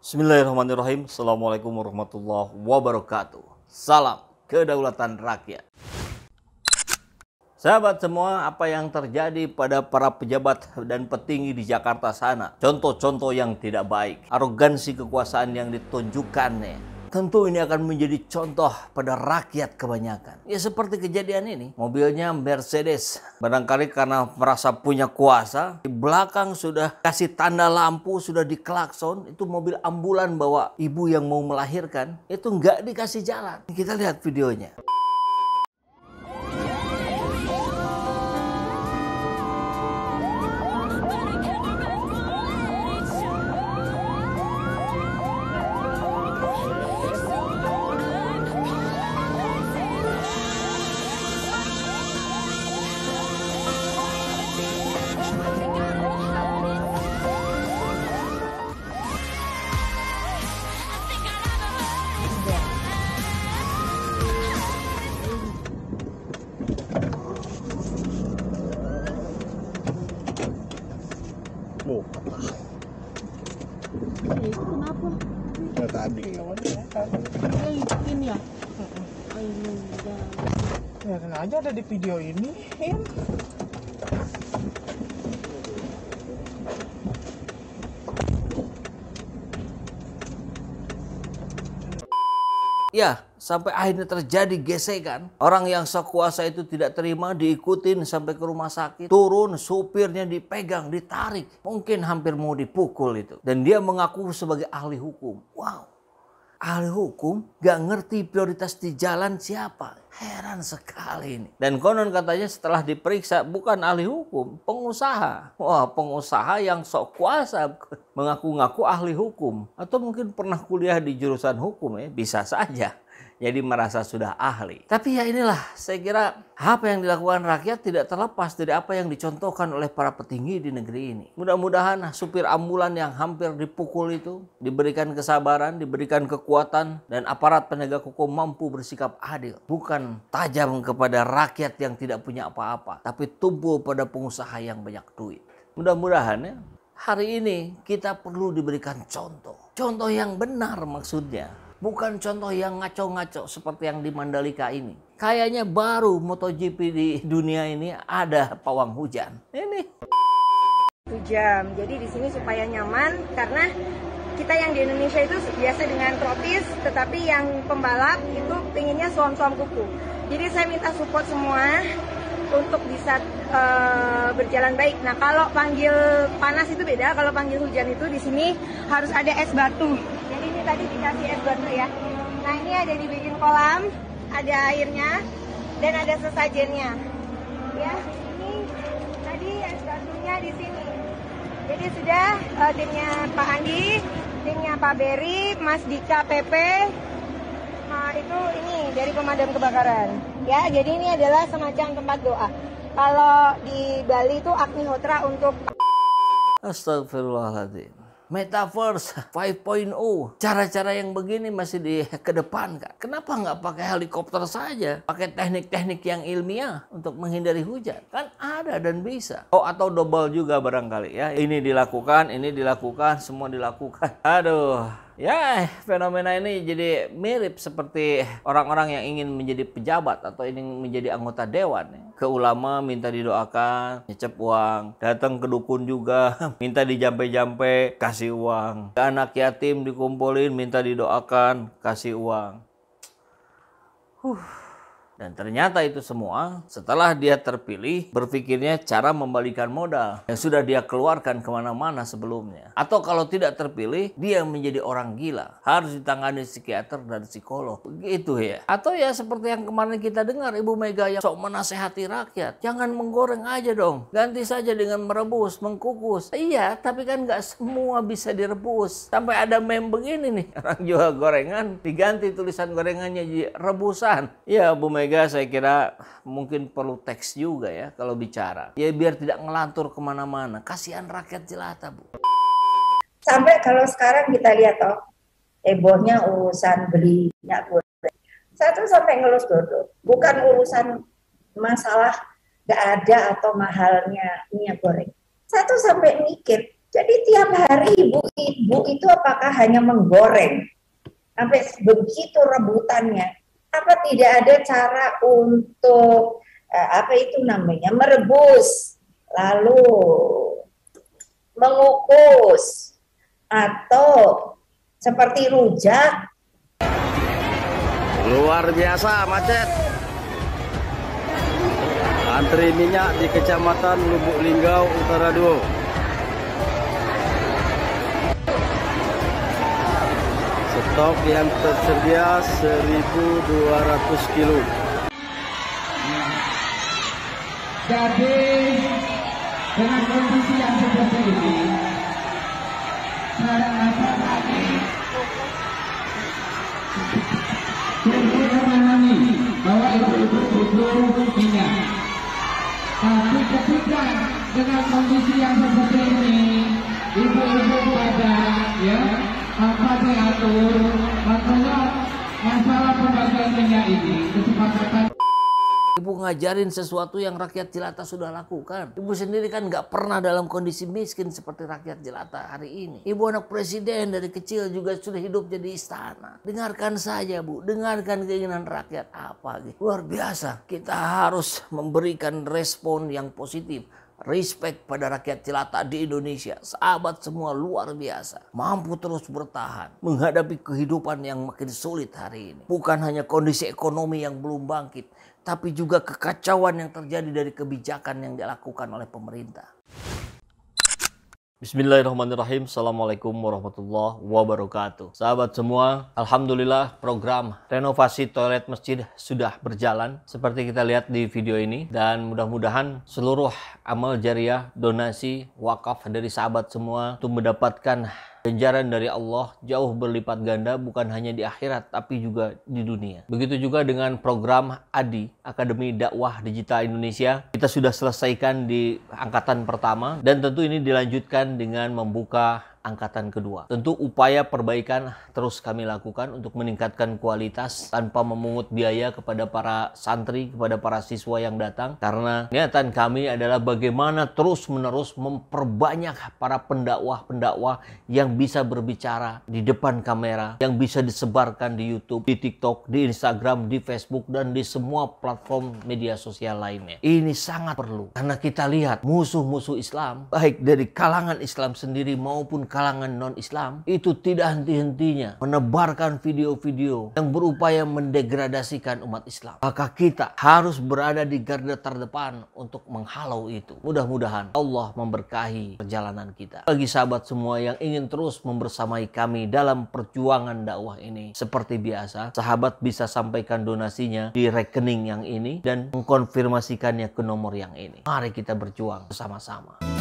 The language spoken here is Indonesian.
Bismillahirrahmanirrahim. Assalamualaikum warahmatullahi wabarakatuh. Salam kedaulatan rakyat. Sahabat semua, apa yang terjadi pada para pejabat dan petinggi di Jakarta sana? Contoh-contoh yang tidak baik. Arogansi kekuasaan yang ditunjukkannya. Tentu ini akan menjadi contoh pada rakyat kebanyakan. Ya seperti kejadian ini. Mobilnya Mercedes. Barangkali karena merasa punya kuasa. Di belakang sudah kasih tanda lampu, sudah diklakson. Itu mobil ambulan bawa ibu yang mau melahirkan. Itu nggak dikasih jalan. Kita lihat videonya. Itu kenapa? Ya tadi Ini ya? Ini udah. ya sengaja ada di video ini. Ya, sampai akhirnya terjadi gesekan. Orang yang sok kuasa itu tidak terima, diikutin sampai ke rumah sakit. Turun, supirnya dipegang, ditarik. Mungkin hampir mau dipukul itu. Dan dia mengaku sebagai ahli hukum. Wow, ahli hukum gak ngerti prioritas di jalan siapa. Heran sekali ini. Dan konon katanya setelah diperiksa bukan ahli hukum, pengusaha. Wah, pengusaha yang sok kuasa mengaku-ngaku ahli hukum. Atau mungkin pernah kuliah di jurusan hukum ya, bisa saja. Jadi merasa sudah ahli. Tapi ya inilah, saya kira apa yang dilakukan rakyat tidak terlepas dari apa yang dicontohkan oleh para petinggi di negeri ini. Mudah-mudahan supir ambulan yang hampir dipukul itu diberikan kesabaran, diberikan kekuatan, dan aparat penegak hukum mampu bersikap adil. Bukan tajam kepada rakyat yang tidak punya apa-apa, tapi tumpul pada pengusaha yang banyak duit. Mudah-mudahan ya, hari ini kita perlu diberikan contoh. Contoh yang benar maksudnya. Bukan contoh yang ngaco-ngaco seperti yang di Mandalika ini. Kayaknya baru MotoGP di dunia ini ada pawang hujan. Ini 1 jam. Jadi di sini supaya nyaman karena kita yang di Indonesia itu biasa dengan tropis, tetapi yang pembalap itu pinginnya suam-suam kuku. Jadi saya minta support semua untuk bisa berjalan baik. Nah, kalau panggil panas itu beda, kalau panggil hujan itu di sini harus ada es batu. Jadi ini tadi dikasih es batu ya. Nah, ini ada dibikin kolam, ada airnya dan ada sesajennya. Ya, ini tadi es batunya di sini. Jadi sudah timnya Pak Andi, timnya Pak Beri, Mas Dika PP, itu ini dari pemadam kebakaran. Ya, jadi ini adalah semacam tempat doa. Kalau di Bali itu Agnihotra untuk Astagfirullahaladzim. Metaverse 5.0. Cara-cara yang begini masih dikedepankan. Kenapa nggak pakai helikopter saja? Pakai teknik-teknik yang ilmiah untuk menghindari hujan. Kan ada dan bisa. Oh, atau double juga barangkali ya. Ini dilakukan, semua dilakukan. Aduh. Ya, fenomena ini jadi mirip seperti orang-orang yang ingin menjadi pejabat atau ingin menjadi anggota dewan. Ke ulama minta didoakan, nyecep uang. Datang ke dukun juga, minta dijampe-jampe, kasih uang. Ke anak yatim dikumpulin, minta didoakan, kasih uang. Dan ternyata itu semua setelah dia terpilih berpikirnya cara membalikan modal yang sudah dia keluarkan kemana-mana sebelumnya. Atau kalau tidak terpilih dia menjadi orang gila, harus ditangani psikiater dan psikolog. Begitu ya. Atau ya seperti yang kemarin kita dengar Ibu Mega yang sok menasehati rakyat. Jangan menggoreng aja dong, ganti saja dengan merebus, mengkukus. Iya, tapi kan nggak semua bisa direbus. Sampai ada meme begini nih, orang jual gorengan diganti tulisan gorengannya jadi rebusan. Ya Bu Mega saya kira mungkin perlu teks juga ya kalau bicara. Ya biar tidak ngelantur kemana-mana. Kasihan rakyat jelata Bu. Sampai kalau sekarang kita lihat toh, hebohnya urusan beli minyak goreng. Saya tuh sampai ngelus dodol. Bukan urusan masalah gak ada atau mahalnya minyak goreng. Saya tuh sampai mikir, Jadi tiap hari ibu-ibu itu apakah hanya menggoreng sampai begitu rebutannya? Apa tidak ada cara untuk merebus, lalu mengukus, atau seperti rujak? Luar biasa macet. Antri minyak di Kecamatan Lubuk Linggau, Utara 2. Stok yang tersedia 1.200 kilo. Jadi dengan kondisi yang seperti ini, saya akan lagi memahami bahwa ibu-ibu butuh minyak. Tapi ketika dengan kondisi yang seperti ini, ibu-ibu pada diatur, makanya masalah pembagian minyak ini kesepakatan. Ibu ngajarin sesuatu yang rakyat jelata sudah lakukan. Ibu sendiri kan nggak pernah dalam kondisi miskin seperti rakyat jelata hari ini. Ibu anak presiden, dari kecil juga sudah hidup jadi istana. Dengarkan saja Bu, dengarkan keinginan rakyat apa gitu. Luar biasa, kita harus memberikan respon yang positif. Respect pada rakyat jelata di Indonesia. Sahabat semua luar biasa. Mampu terus bertahan menghadapi kehidupan yang makin sulit hari ini. Bukan hanya kondisi ekonomi yang belum bangkit, tapi juga kekacauan yang terjadi dari kebijakan yang dilakukan oleh pemerintah. Bismillahirrahmanirrahim. Assalamualaikum warahmatullahi wabarakatuh. Sahabat semua, alhamdulillah program renovasi toilet masjid sudah berjalan seperti kita lihat di video ini. Dan mudah-mudahan seluruh amal jariah, donasi, wakaf dari sahabat semua untuk mendapatkan ganjaran dari Allah jauh berlipat ganda, bukan hanya di akhirat tapi juga di dunia. Begitu juga dengan program ADI, Akademi Dakwah Digital Indonesia. Kita sudah selesaikan di angkatan pertama dan tentu ini dilanjutkan dengan membuka angkatan kedua. Tentu upaya perbaikan terus kami lakukan untuk meningkatkan kualitas tanpa memungut biaya kepada para santri, kepada para siswa yang datang. Karena niatan kami adalah bagaimana terus-menerus memperbanyak para pendakwah-pendakwah yang bisa berbicara di depan kamera, yang bisa disebarkan di YouTube, di TikTok, di Instagram, di Facebook, dan di semua platform media sosial lainnya. Ini sangat perlu karena kita lihat musuh-musuh Islam, baik dari kalangan Islam sendiri maupun kalangan non-Islam, itu tidak henti-hentinya menebarkan video-video yang berupaya mendegradasikan umat Islam. Maka kita harus berada di garda terdepan untuk menghalau itu. Mudah-mudahan Allah memberkahi perjalanan kita. Bagi sahabat semua yang ingin terus membersamai kami dalam perjuangan dakwah ini, seperti biasa, sahabat bisa sampaikan donasinya di rekening yang ini dan mengkonfirmasikannya ke nomor yang ini. Mari kita berjuang bersama-sama.